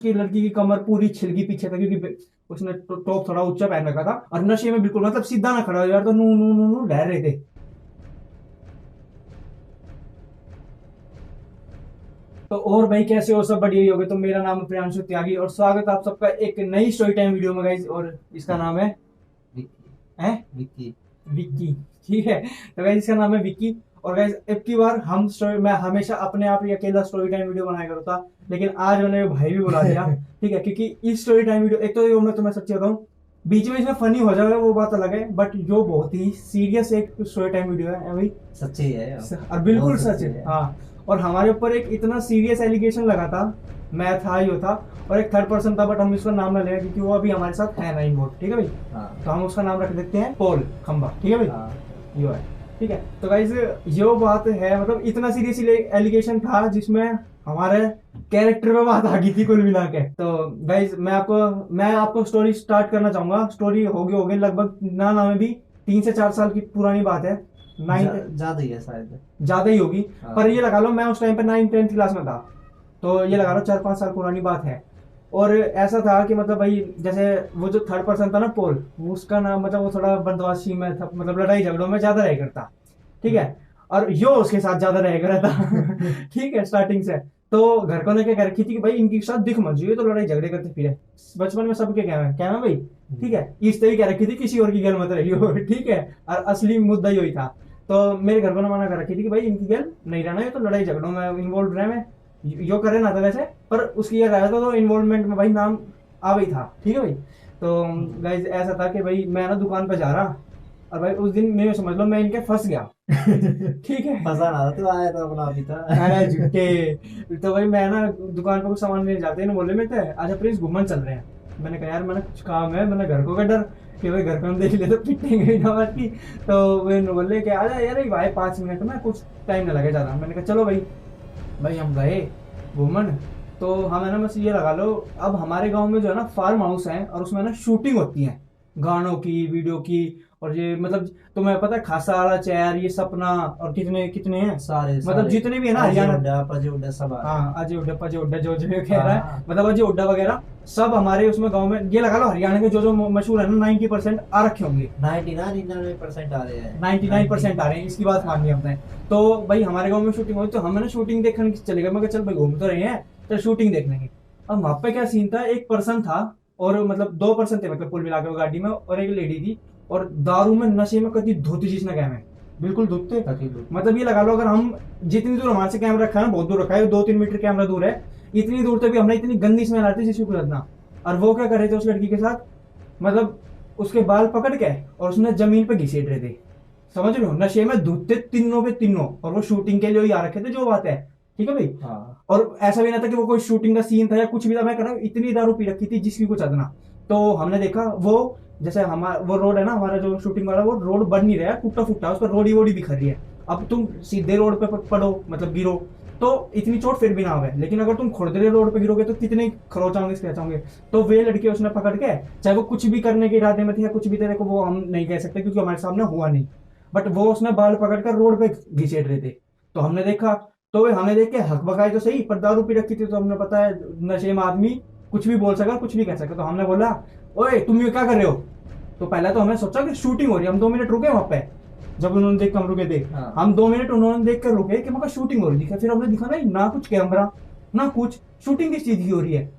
कि लड़की की कमर पूरी छिलकी पीछे था, क्योंकि उसने टॉप थोड़ा ऊंचा पहन रखा था और नशे में बिल्कुल मतलब सीधा ना खड़ा हो यार, तो नू नू नू नू डर रहे थे। तो और भाई कैसे हो, सब बढ़िया ही होगे। तो मेरा नाम है प्रियांशु त्यागी और स्वागत है आप सबका एक नई स्टोरी टाइम वीडियो में गाइस। और इसका नाम है विक्की। है विक्की। विक्की। ठीक है, तो गाइस इसका नाम है विक्की। और गाइस अब की बार हम स्टोरी, मैं हमेशा अपने आप ही अकेला स्टोरी टाइम वीडियो बनाया करता, लेकिन आज मैंने भाई भी बुला लिया। ठीक है, क्योंकि इस स्टोरी टाइम वीडियो, एक तो ये मैं तुम्हें सच्ची बताऊं, बीच में इसमें फनी हो जाएगा वो बात अलग है, बट जो बहुत ही सीरियस एक स्टोरी टाइम वीडियो है भाई। सच्ची है और बिल्कुल बहुत सच सच्ची है, है। हाँ। और हमारे ऊपर एक इतना सीरियस एलिगेशन लगा था, मैं था यो था, और एक थर्ड पर्सन था, बट हम इसका नाम ना लें क्योंकि वो अभी हमारे साथ है नहीं मोट। ठीक है भाई, हाँ तो हम उसका नाम रख देते हैं पॉल खंबा। ठीक है हाँ। भाई, यो है। ठीक है, तो गाइज यो बात है, मतलब इतना सीरियस एलिगेशन था जिसमें हमारे कैरेक्टर पे बात आ गई थी कुल मिला के। तो गाइज मैं आपको स्टोरी स्टार्ट करना चाहूंगा। स्टोरी होगी होगी लगभग ना ना में भी 3 से 4 साल की पुरानी बात है। नाइन्थ ज्यादा ही है शायद। ज्यादा ही होगी, हाँ पर ये लगा लो मैं उस टाइम पे 9th 10th क्लास में था, तो ये लगा लो 4 5 साल पुरानी बात है। और ऐसा था कि मतलब भाई, जैसे वो जो थर्ड पर्सन था ना पोल, उसका नाम मतलब वो थोड़ा बदमाशी में था, मतलब लड़ाई झगड़ों में ज्यादा रह करता। ठीक है, और यो उसके साथ ज्यादा रह कर था। ठीक है, स्टार्टिंग से। तो घर को ने क्या कह रखी थी कि भाई इनके साथ दिख मत जाइए, तो लड़ाई झगड़े करते फिरे। बचपन में सबके क्या है भाई। ठीक है, इस तरह कह रखी थी किसी और की गल मत रही हो। ठीक है, और असली मुद्दा यही था। तो मेरे घर को ने मना कर रखी थी कि भाई इनकी गल नहीं रहना है, तो लड़ाई झगड़ों में इन्वॉल्व रहे मैं, यो करे ना था वैसे, पर उसकी ये रहा था तो इन्वॉल्वमेंट में भाई नाम आ गई था। ठीक है भाई। तो गाइज ऐसा था कि भाई मैं ना दुकान पे जा रहा, और भाई उस दिन मैं समझ लो मैं इनके फंस गया। ठीक है, फंसा ना तो आया था अपना अभी था। अरे झूठे। तो भाई मैं ना दुकान पर कुछ सामान लेने जाते हैं ना, बोले मेरे थे अच्छा प्लीज घूमन चल रहे हैं। मैंने कहा यार मैंने कुछ काम है, मैंने घर को का डर कि भाई घर पे हम देख ले तो पिटेंगे ना बात की। तो वे बोले कि आजा यार भाई 5 मिनट में, कुछ टाइम ना लगे ज्यादा। मैंने कहा चलो भाई। भाई हम गए घूमन। तो हमें ना बस ये लगा लो, अब हमारे गांव में जो है ना फार्म हाउस है, और उसमें ना शूटिंग होती है गानों की, वीडियो की। और ये मतलब तुम्हें पता है खासा वाला चेयर, ये सपना, और कितने कितने हैं, सारे मतलब सारे जितने भी है ना अजय हरियाणा। हुड्डा पजय हुड्डा सब आ रहे हाँ, हैं। अजय हुड्डा पजय हुड्डा जो जो कह रहा है, हाँ मतलब अजय हुड्डा वगैरह सब हमारे उसमें गांव में, ये लगा लो हरियाणा के जो जो मशहूर है ना 90% आ रखे होंगे। 99% आ रहे हैं। 99% आ रहे हैं, इसकी बात माननी हमने। तो भाई हमारे गांव में शूटिंग हुई, तो हमें ना शूटिंग देखने चले गए। मैं कहा, चल भाई घूम तो रहे हैं, चल शूटिंग देख लेंगे। अब वहां पे क्या सीन था, एक पर्सन था, और मतलब 2 पर्सन थे, मतलब कुल मिला के वो गाड़ी में, और एक लेडी थी। और दारू में नशे में कभी धोती जिसने क्या में बिल्कुल धोते। तकलीफ। मतलब ये लगा लो अगर हम जितनी दूर हमारे से कैमरा रखा है ना, बहुत दूर रखा है, 2 3 मीटर कैमरा दूर है, इतनी दूर तक भी हमने इतनी गंदी स्मेल आती है जिसकी कुछ ना। और वो क्या कर रहे थे उस लड़की के साथ, मतलब उसके बाल पकड़ के और उसने जमीन पे घिसेट रहे थे। समझ रहे हो, नशे में धुते तीनों पे तीनों, और वो शूटिंग के लिए ही आ रखे थे, जो बात है। ठीक है भाई। हाँ और ऐसा भी ना था कि वो कोई शूटिंग का सीन था या कुछ भी था, मैं कर रहा हूँ इतनी दारू पी रखी थी जिसकी कुछ अदना। तो हमने देखा वो, जैसे हमारा वो रोड है ना, हमारा जो शूटिंग वाला, वो रोड बन नहीं रहा है, टूटा फूटा, उस पर रोडी वोडी बिखर रही है। अब तुम सीधे रोड पे पड़ो, मतलब गिरो, तो इतनी चोट फिर भी ना आवे, लेकिन अगर तुम खुरदरे रोड पे गिरोगे तो कितने खरोचाओगे स्क्रैच होंगे। तो वे लड़के उसने पकड़ के, चाहे वो कुछ भी करने के इरादे में थी या कुछ भी, तेरे को वो हम नहीं कह सकते क्योंकि हमारे सामने हुआ नहीं, बट वो उसने बाल पकड़ कर रोड पे घिसेट रहे थे। तो हमने देखा, तो वे हमें देख के हक बकाए तो सही, पर दारू पी रखी थी, तो हमने पता है नशे में आदमी कुछ भी बोल सका, कुछ भी कह सका। तो हमने बोला ओए तुम ये क्या कर रहे हो। तो पहले तो हमने सोचा कि शूटिंग हो रही है, हम 2 मिनट रुके वहां पे, जब उन्होंने देख हम रुके थे। हाँ। हम 2 मिनट उन्होंने देख कर रुके कि मगर शूटिंग हो रही थी, फिर हमने दिखा नहीं ना कुछ कैमरा ना कुछ, शूटिंग किस चीज की हो रही है।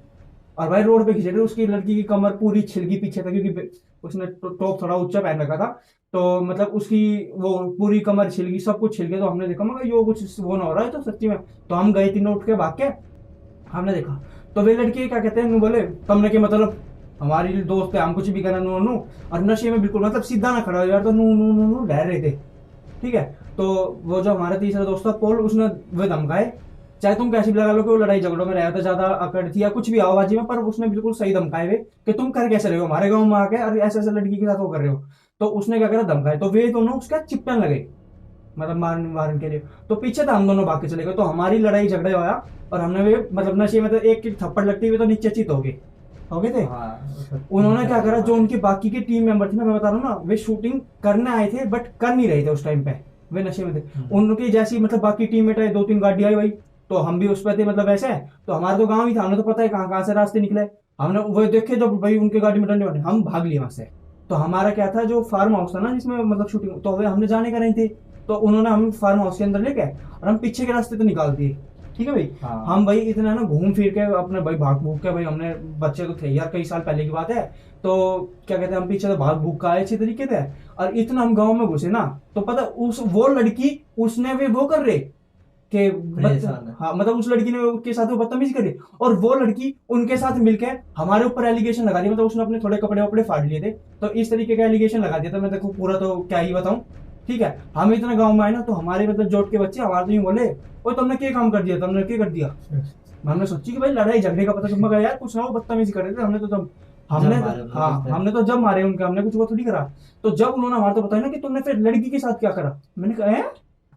और भाई रोड पे खींचे थे, उसकी लड़की की कमर पूरी छिलकी पीछे था, क्योंकि उसने टॉप थोड़ा ऊंचा पहन रखा था। तो मतलब उसकी वो पूरी कमर छिलकी, सब कुछ छिल गया। तो हमने देखा मगर यो कुछ वो ना हो रहा है तो सच्ची में। तो हम गए तीनों उठ के भाग के, हमने देखा। तो वे लड़की क्या कहते हैं, नु बोले तुमने के मतलब हमारी दोस्त है, हम कुछ भी करना नू नू, और नशे में बिल्कुल मतलब सीधा ना खड़ा हो यार, तो नू नू नू नू डर रहे थे। ठीक है, तो वो जो हमारा तीसरा दोस्त था पोल, उसने वे धमकाए, चाहे तुम कैसी भी लगा लो कि वो लड़ाई झगड़ों में रहा था, ज्यादा अकड़ थी या कुछ भी आवाजी में, पर उसने बिल्कुल सही धमकाए वे कि तुम कर कैसे रहे हो हमारे गांव में आके, और ऐसे ऐसे लड़की के साथ वो कर रहे हो। तो उसने क्या करा, धमकाए, तो वे दोनों उसका चिपटन लगे, मतलब मारने मारने के लिए। तो पीछे था, हम दोनों भाग के चले गए, तो हमारी लड़ाई झगड़े होया। और हमने वे मतलब नशे में तो एक एक थप्पड़ लगती हुई तो नीचे चित हो गए थे। हाँ उन्होंने क्या करा, जो उनके बाकी के टीम मेंबर थे ना, मैं बता रहा हूँ ना, वे शूटिंग करने आए थे बट कर नहीं रहे थे उस टाइम पे, वे नशे में थे। उनके जैसी मतलब बाकी टीममेट आए, 2 3 गाड़ी आई भाई, तो हम भी उस पर थे, मतलब वैसे तो हमारा तो गांव ही था, हमें तो पता है कहाँ कहाँ से रास्ते निकले। हमने वो देखे जब भाई उनके गाड़ी में डंडे वाले, हम भाग लिए वहां से। तो हमारा क्या था, जो फार्म हाउस था ना जिसमें मतलब शूटिंग, तो हमने जाने का नहीं थे, तो उन्होंने हम फार्म हाउस के अंदर लेके और हम पीछे के रास्ते तो निकाल दिए। ठीक है भाई। हाँ। हम भाई इतना ना घूम फिर के अपने भाई भाग भूग के, भाई हमने बच्चे तो थे यार, कई साल पहले की बात है, तो क्या कहते हैं हम पीछे तो भाग भूग के आए अच्छे तरीके से। और इतना हम गांव में घुसे ना, तो पता उस वो लड़की उसने वे वो कर रहे कि परेशान है। हाँ मतलब उस लड़की ने के साथ वो बदतमीजी करी, और वो लड़की उनके साथ मिलकर हमारे ऊपर एलिगेशन लगा दिया, मतलब उसने अपने थोड़े कपड़े वपड़े फाड़ लिए थे, तो इस तरीके का एलिगेशन लगा दिया था। मैं देखो पूरा तो क्या ही बताऊं। ठीक है, हम इतना गांव में आए ना, तो हमारे मतलब जोट के बच्चे हमारे तो यूं बोले, ओ तुमने क्या काम कर दिया, तुमने क्या कर दिया। हमने सोची कि भाई लड़ाई झगड़े का पता चल गया यार, कुछ ना, वो बदतमीजी कर रहे थे, हमने तो जब हमने जब मारे उन्होंने हाँ कुछ हमने तो जब मारे उनके, हमने कुछ वो थोड़ी करा। तो जब उन्होंने हमारे तो बताया ना कि तुमने फिर लड़की के साथ क्या करा, मैंने कहा "हैं?"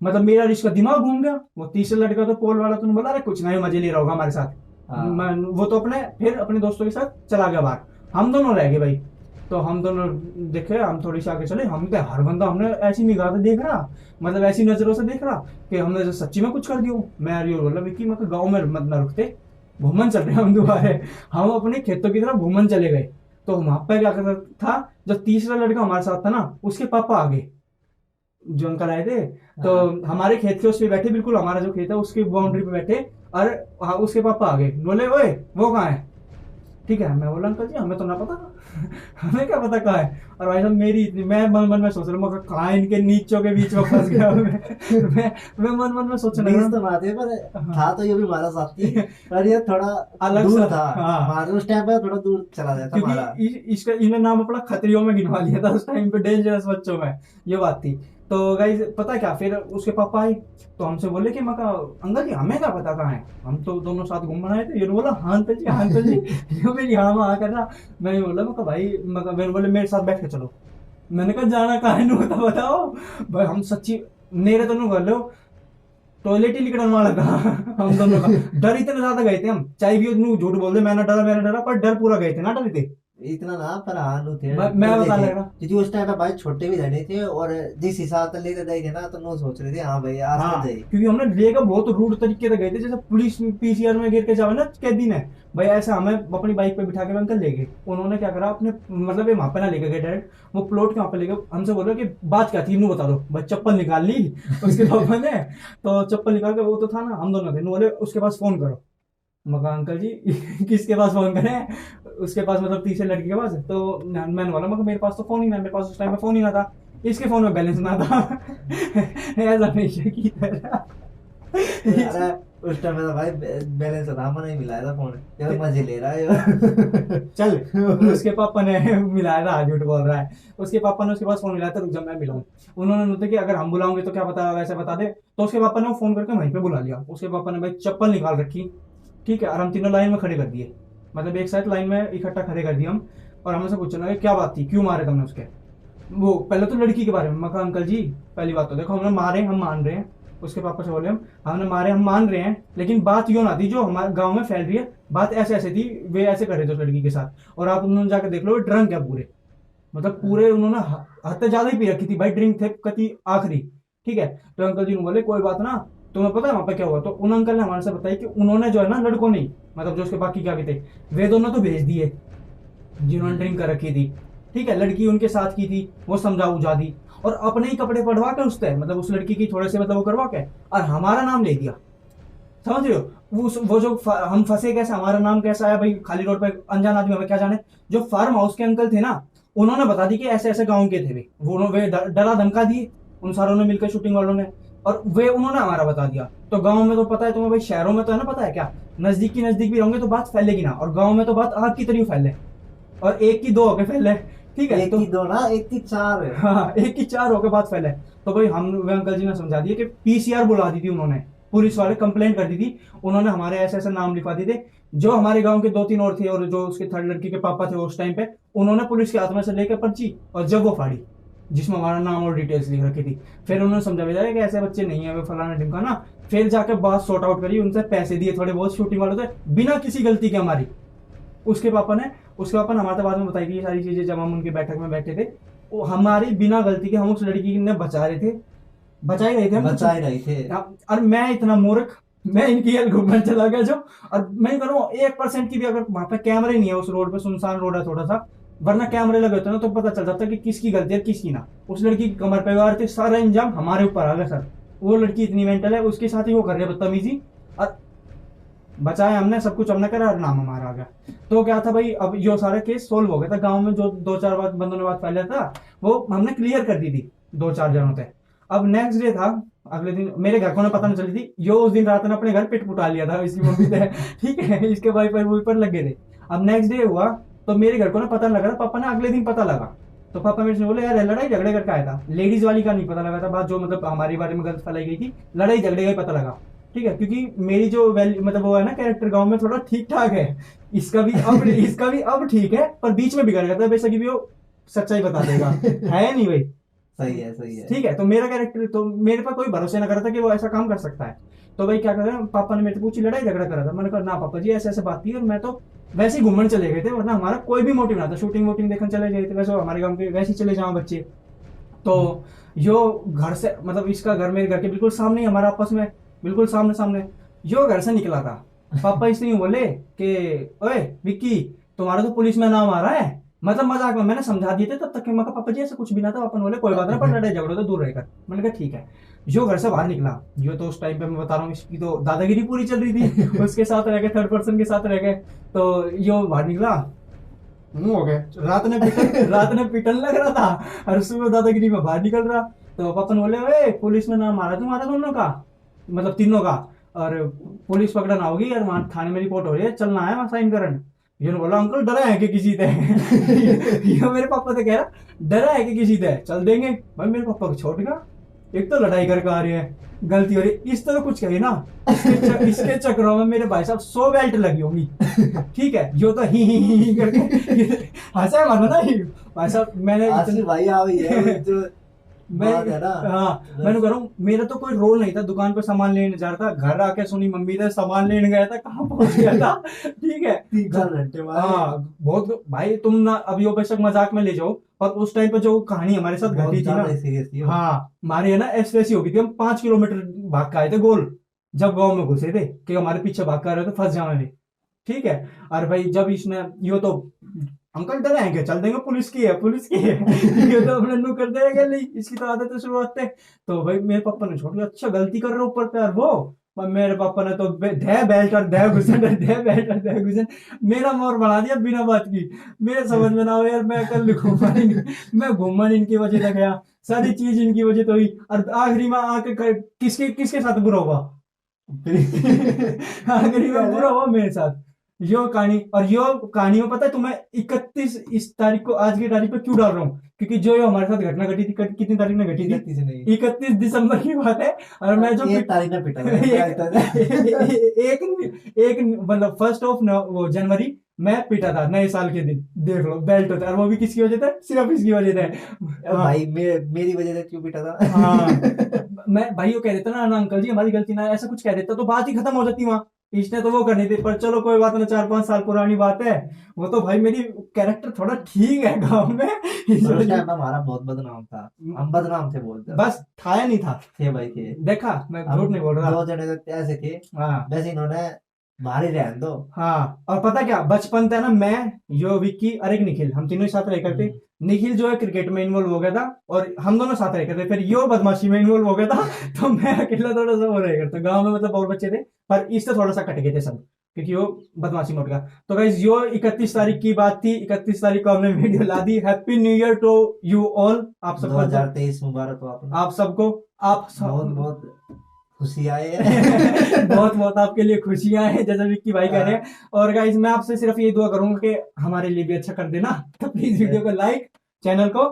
मतलब मेरा रिश्ता दिमाग घूम गया। वो तीसरा लड़का तो पोल वाला, तुमने बोला अरे कुछ नहीं मजे ले रहा होगा हमारे साथ। हाँ। वो तो अपने फिर अपने दोस्तों के साथ चला गया बाहर, हम दोनों रह गए भाई। तो हम दोनों देखे, हम थोड़ी सी आगे चले, हम तो हर बंदा हमने ऐसी निगाह से देख रहा, मतलब ऐसी नजरों से देख रहा कि हमने जो सच्ची में कुछ कर दियो। मैं यार ये बोला विक्की, मतलब गाँव में मत ना रुकते, घूमन चल रहे हम दोबारा। हम अपने खेतों की तरफ घूमन चले गए। तो वहां पर क्या करता था, जो तीसरा लड़का हमारे साथ था ना, उसके पापा आ गए, जो अंकल आए थे। तो हाँ। हमारे खेत के उस पे बैठे, बिल्कुल हमारा जो खेत है उसकी बाउंड्री पे बैठे, और हाँ, उसके पापा आ गए, बोले ओए वो कहाँ है। ठीक है, मैं बोला अंकल जी हमें तो ना पता। हमें क्या पता कहाँ है। और भाई साहब मेरी इतनी, मैं मन मन में सोच रहा हूँ कहाँ इनके नीचों के बीच में फंस गया मैं मन मन में सोचने लगा। बीस तो बात है, पर हाँ। था तो ये भी हमारा साथी, पर ये थोड़ा अलग दूर सा था। हाँ, हमारे उस टाइम पे थोड़ा दूर चला जाता हमारा। क्योंकि इसका इन्हें नाम अपना खतरियों में गिनवा लिया था उस टाइम पे, डेंजरस बच्चों में, ये बात थी। तो गाइस पता है क्या, फिर उसके पापा आए, तो हमसे बोले कि मैं कहा अंकल जी हमें क्या पता कहाँ है, हम तो दोनों साथ घूमने आए थे। ये बोला हाँ अंकल जी, हाँ अंकल जी। ये मेरी हाँ में हाँ कर रहा। मैंने बोला मैं कहा भाई, मैंने बोले मेरे साथ बैठ के चलो। मैंने कहा जाना कहाँ है, नू तो बताओ। भाई हम सच्ची मेरे तो नू कर लो, टॉयलेट ही निकलने वाला था। हम दोनों का डर इतने ज्यादा गए थे हम, चाहे भी नू झूठ बोल दे मैंने डरा, पर डर पूरा गए थे ना, डरे थे। इतना ना, पर हाँ नु थे, मैं डर बता थे। लग रहा। क्योंकि उस टाइम पे भाई छोटे भी रहने थे, और जिस हिसाब से लेके गए थे ना, तो नो सोच रहे थे हाँ भाई आज हाँ तो जाए। क्योंकि हमने लेकर बहुत रूड तरीके से गए थे, जैसे पुलिस पीसीआर में गिर के जावे ना कैदी ने, भाई ऐसा हमें अपनी बाइक पे बिठा के अंकल ले गए। उन्होंने क्या करा अपने, मतलब ये वहां पे ना लेके गए डायरेक्ट, वो प्लॉट के वहां पे ले गए। हमसे बोला कि बात क्या थी, नू बता दो। भाई चप्पल निकाल ली उसके पापा ने, तो चप्पल निकाल के, वो तो था ना हम दोनों थे, नू बोले उसके पास फोन करो। मगा अंकल जी किसके पास फोन करें, उसके पास मतलब तीसरे लड़के के पास। तो मैंने बोला मगर मेरे पास तो फोन ही ना, मेरे पास उस टाइम में फोन ही ना था, इसके फोन में बैलेंस ना था। ऐसा हमेशा की तरह। अरे उस टाइम पे तो भाई बैलेंस रामा नहीं मिलाया था फोन, यार मजे ले रहा है। चल उसके पापा ने मिलाया था, झूठ बोल रहा है। उसके पापा ने उसके पास फोन मिलाया था, रुक जा मैं मिलाऊं। उन्होंने बोलते कि अगर हम बुलाओगे तो क्या पता वैसे बता दे। तो उसके पापा ने वो फोन करके वहीं पे बुला लिया। उसके पापा ने भाई चप्पल निकाल रखी, ठीक है, और हम तीनों लाइन में खड़े कर दिए, मतलब एक साथ लाइन में इकट्ठा खड़े कर दिए हम। और हमसे पूछने लगे क्या बात थी, क्यों मारे तुमने उसके। वो पहले तो लड़की के बारे में, मैं कहा अंकल जी पहली बात तो देखो हमने मारे, हम मान रहे हैं। उसके पापा से बोले हमने मारे, हम मान रहे हैं, लेकिन बात यो ना थी जो हमारे गांव में फैल रही है। बात ऐसे ऐसे थी, वे ऐसे कर रहे थे उस लड़की के साथ, और आप उन्होंने जाकर देख लो ड्रंक है पूरे, मतलब पूरे उन्होंने हद से ज्यादा ही पी रखी थी भाई, ड्रिंक थे कति आखिरी। ठीक है, तो अंकल जी ने बोले कोई बात ना, तुम्हें पता है वहां पे क्या हुआ। तो उन अंकल ने हमारे से बताया कि उन्होंने जो है ना, लड़कों ने मतलब जो उसके बाकी क्या भी थे, वे दोनों तो भेज दिए जिन्होंने ड्रिंक कर रखी थी। ठीक है, लड़की उनके साथ की थी, वो समझा उजा दी, और अपने ही कपड़े पढ़वा के उससे मतलब उस लड़की की थोड़े से मतलब वो करवा के, और हमारा नाम ले दिया। समझ रहे हो, वो जो हम फंसे कैसे, हमारा नाम कैसा है भाई, खाली रोड पे अनजान आदमी हमें क्या जाने। जो फार्म हाउस के अंकल थे ना, उन्होंने बता दी कि ऐसे ऐसे गांव के थे वे डरा धमका दिए उन सारों ने मिलकर, शूटिंग वालों ने, और वे उन्होंने हमारा बता दिया। तो गांव में तो पता है तुम्हें भाई, शहरों में तो है ना, पता है क्या, नजदीक की नजदीक भी रहोगे तो बात फैलेगी ना, और गाँव में तो बात आग की तरह फैले, और एक की दो होके फैले। ठीक है, एक तो की दो ना, एक की चार है। हाँ एक की चार होके बात फैले। तो भाई हम वे अंकल जी ने समझा दिया कि पीसीआर बुला दी थी उन्होंने, पुलिस वाले कंप्लेंट कर दी थी, उन्होंने हमारे ऐसे ऐसे नाम लिखवा दिए थे। जो हमारे गांव के दो तीन और थे, और जो उसके थर्ड लड़की के पापा थे उस टाइम पे, उन्होंने पुलिस के हाथ में से लेकर पर्ची, और जब वो फाड़ी जिसमें हमारा नाम और डिटेल्स लिख रखी थी, फिर उन्होंने समझा भेजा कि ऐसे बच्चे नहीं है वे फलाना ढिमकाना। फिर जाकर बात सॉर्ट आउट करी, उनसे पैसे दिए थोड़े बहुत शूटिंग वालों से, बिना किसी गलती के हमारी। उसके पापा ने हमारे बाद में बताई थी ये सारी चीजें, जब हम उनकी बैठक में बैठे थे, वो हमारी बिना गलती के हम उस लड़की ने बचा रहे थे, बचाए गए थे हम। बचा ही रहे थे। और मैं इतना मूर्ख, मैं इनकी हेल्प घूमने चला गया जो। और मैं करूँ 1% की भी अगर वहां पे कैमरे नहीं है, उस रोड पे सुनसान रोड है थोड़ा सा, वरना कैमरे लगे होते ना तो पता चल जाता कि किसकी गलती है किसकी ना। उस लड़की की कमर पे वार थे, सारा इंजाम हमारे ऊपर आ गया सर। वो लड़की इतनी मेंटल है, उसके साथ ही वो कर रहे बदतमीजी। और बचाया हमने, सब कुछ हमने करा और नाम हमारा आ गया। तो क्या था भाई, अब यो सारा केस सोल्व हो गया था गांव में, जो दो चार बात बंदों ने बात फैला था वो हमने क्लियर कर दी थी दो चार जनों पे। अब नेक्स्ट डे था, अगले दिन मेरे घर को ना पता नहीं चली थी, यो उस दिन रात ने अपने घर पिट पुटा लिया था इसकी मम्मी ने। ठीक है, इसके वाइपर वूपर लग गए थे। अब नेक्स्ट डे हुआ तो मेरे घर को ना पता नहीं लगा था, पापा ने अगले दिन पता लगा। तो पापा मेरे से बोले यार लड़ाई झगड़े करके आया था, लेडीज वाली का नहीं पता लगा था बात, जो मतलब हमारे बारे में गलत फैलाई गई थी, लड़ाई झगड़े का ही पता लगा। ठीक है, क्योंकि मेरी जो वैल्यू मतलब वो है ना कैरेक्टर गांव में थोड़ा ठीक ठाक है। इसका भी अब इसका भी अब ठीक है, पर बीच में बिगड़ गया था, बेशक भी वो सच्चाई बता देगा। है नहीं भाई। सही है, सही है। ठीक है, तो मेरा कैरेक्टर तो मेरे पर कोई भरोसा ना कर रहा था कि वो ऐसा काम कर सकता है। तो भाई क्या कर रहे हैं, पापा ने मेरे से पूछी लड़ाई झगड़ा करा था, मैंने कहा ना पापा जी ऐसे ऐसे बात थी, और मैं तो वैसे ही घूमने चले गए थे, वरना हमारा कोई भी मोटिव ना था, शूटिंग वूटिंग देखने चले गए थे, वैसे हमारे गाँव के वैसे ही चले जाओ बच्चे। तो यो घर से मतलब इसका घर मेरे घर के बिल्कुल सामने ही, हमारा आपस में बिल्कुल सामने सामने। यो घर से निकला था, पापा इसने यूं बोले कि ओए विक्की, तुम्हारा तो पुलिस में नाम आ रहा है। मतलब मजाक में मैंने समझा दिए थे तब तक कि मैं कहा, पापा जी ऐसा कुछ भी ना था। पापा ने बोले कोई बात नहीं, पर लड़ाई झगड़ो तो दूर रहकर। मैंने कहा ठीक है। जो घर से बाहर निकला, जो तो उस टाइम पे मैं बता रहा हूँ इसकी तो दादागिरी पूरी चल रही थी। उसके साथ रह गए, थर्ड पर्सन के साथ रह गए। तो यो बाहर निकला, मुंह हो गए, रात ने पिटन लग रहा था, और सुबह दादागिरी में बाहर निकल रहा। तो पापा ने बोले ओए पुलिस में नाम मारा तुम्हारा दोनों का, मतलब तीनों का, और पुलिस पकड़ना होगी यार, वहां थाने में रिपोर्ट हो रही है, चलना है वहां साइन करने। ये बोला अंकल डरा है कि किसी से। ये मेरे पापा से कह रहा डरा है कि किसी से, चल देंगे। भाई मेरे पापा को छोड़ गया, एक तो लड़ाई करके आ रहे हैं, गलती हो रही, इस तरह कुछ कहे ना, इसके चक्रों में मेरे भाई साहब 100 बेल्ट लगी होंगी। ठीक है, जो तो ही करके हंसा मानो ना ही भाई साहब। मैंने आसिफ भाई आ गई है जो मैं बात है ना। हाँ मैंने कह रहा हूँ, मेरा तो कोई रोल नहीं था, दुकान पे सामान लेने जा रहा था, घर आके सुनी मम्मी ने सामान लेने गया था, कहाँ पहुंच गया था। ठीक है, 3-4 घंटे बाद हाँ बहुत भाई, तुम ना अब यो बेशक मजाक में ले जाओ, पर उस टाइम पे जो कहानी हमारे साथ बहुत घटी थी ना, ज्यादा सीरियस थी वो। हाँ हमारे है ना ऐसी हो गई थी, हम 5 किलोमीटर भाग के आए थे गोल, जब गांव में घुसे थे कि हमारे पीछे भाग कर रहे थे, फंस जाने थे। ठीक है, और भाई जब इसने यो तो अंकल डरे हैं क्या, चल देंगे, पुलिस की है पुलिस की है। ये तो अपने नु कर देगा, नहीं इसकी तो आदत है शुरुआत से। तो भाई मेरे पापा ने छोड़ दिया, अच्छा गलती कर रहे हो ऊपर पे यार वो। पर मेरे पापा ने तो धै बेल्ट और धै घुसन, धै बेल्ट और धै घुसन, मेरा मोर बढ़ा दिया बिना बात की। मेरे समझ में ना हो यार, मैं कल घूमन मैं घूमन इनकी वजह से गया, सारी चीज इनकी वजह तो हुई, और आखिरी में आके किसके किसके साथ बुरा हुआ। आखिरी में बुरा हुआ मेरे साथ। यो कहानी, और यो कहानी में पता है तुम्हें 31 इस तारीख को, आज की तारीख पे क्यों डाल रहा हूँ, क्योंकि जो यो हमारे साथ घटना घटी थी, कितनी तारीख में घटी थी, 31 नहीं 31 दिसंबर की बात है। और मैं जो एक तारीख में पिटा एक एक मतलब 1 वो जनवरी मैं पिटा था नए साल के दिन, देख लो बेल्ट होता है, और वो भी किसकी वजह से, सिर्फ इसकी वजह से। हाँ, भाई मेरी वजह से क्यों पिटा था। हाँ मैं भाई वो कह देता ना अंकल जी हमारी गलती ना, ऐसा कुछ कह देता तो बात ही खत्म हो जाती वहां। इसने तो वो करनी थी, पर चलो कोई बात ना, 4-5 साल पुरानी बात है। वो तो भाई मेरी कैरेक्टर थोड़ा ठीक है गांव में, इस उस वजह टाइम हमारा बहुत बदनाम था, हम बदनाम थे बोलते बस थाया नहीं था। थे भाई थे। देखा मैं झूठ नहीं बोल रहा। 2 जने तो ऐसे थे, हाँ वैसे इन्होंने भारी रहन दो। हाँ, और पता क्या बचपन था ना, मैं यो विक्की और एक निखिल, हम तीनों ही साथ रह करते। निखिल जो है क्रिकेट में इन्वॉल्व हो गया था, और हम दोनों साथ रह करते, फिर यो बदमाशी में इन्वॉल्व हो गया था। तो मैं अकेला थोड़ा सा वो रह करता गाँव में, मतलब और बच्चे थे, पर इससे थोड़ा सा कट गए थे सब, क्योंकि वो बदमाशी में उठ गया। तो गाइस यो 31 तारीख की बात थी, 31 तारीख को हमने वीडियो ला दी। Happy new year to you all, आप सबको 2023 मुबारक हो आप सबको, आप बहुत सब बहुत खुशी आए हैं। बहुत बहुत आपके लिए खुशियां हैं, जैसा विक्की भाई कह रहे हैं। और गाइस मैं आपसे सिर्फ ये दुआ करूंगा कि हमारे लिए भी अच्छा कर देना, तो प्लीज वीडियो को लाइक, चैनल को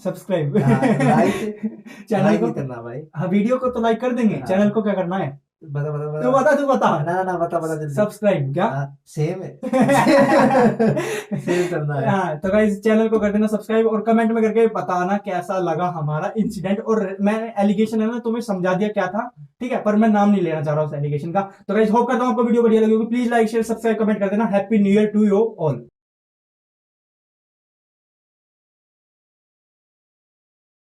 सब्सक्राइब, चैनल को करना भाई। हाँ वीडियो को तो लाइक कर देंगे, चैनल को क्या करना है, बता तू बता ना बता जल्दी। सब्सक्राइब क्या, सेम है। सेम करना है। हाँ तो गाइस चैनल को कर देना सब्सक्राइब, और कमेंट में करके बताना कैसा लगा हमारा इंसिडेंट। और मैंने एलिगेशन है ना तुम्हें समझा दिया क्या था, ठीक है, पर मैं नाम नहीं लेना चाह रहा हूँ उस एलिगेशन का। तो गाइस होप करता हूँ आपको वीडियो बढ़िया लगी होगी, please like share subscribe comment कर देना। Happy new year to you all.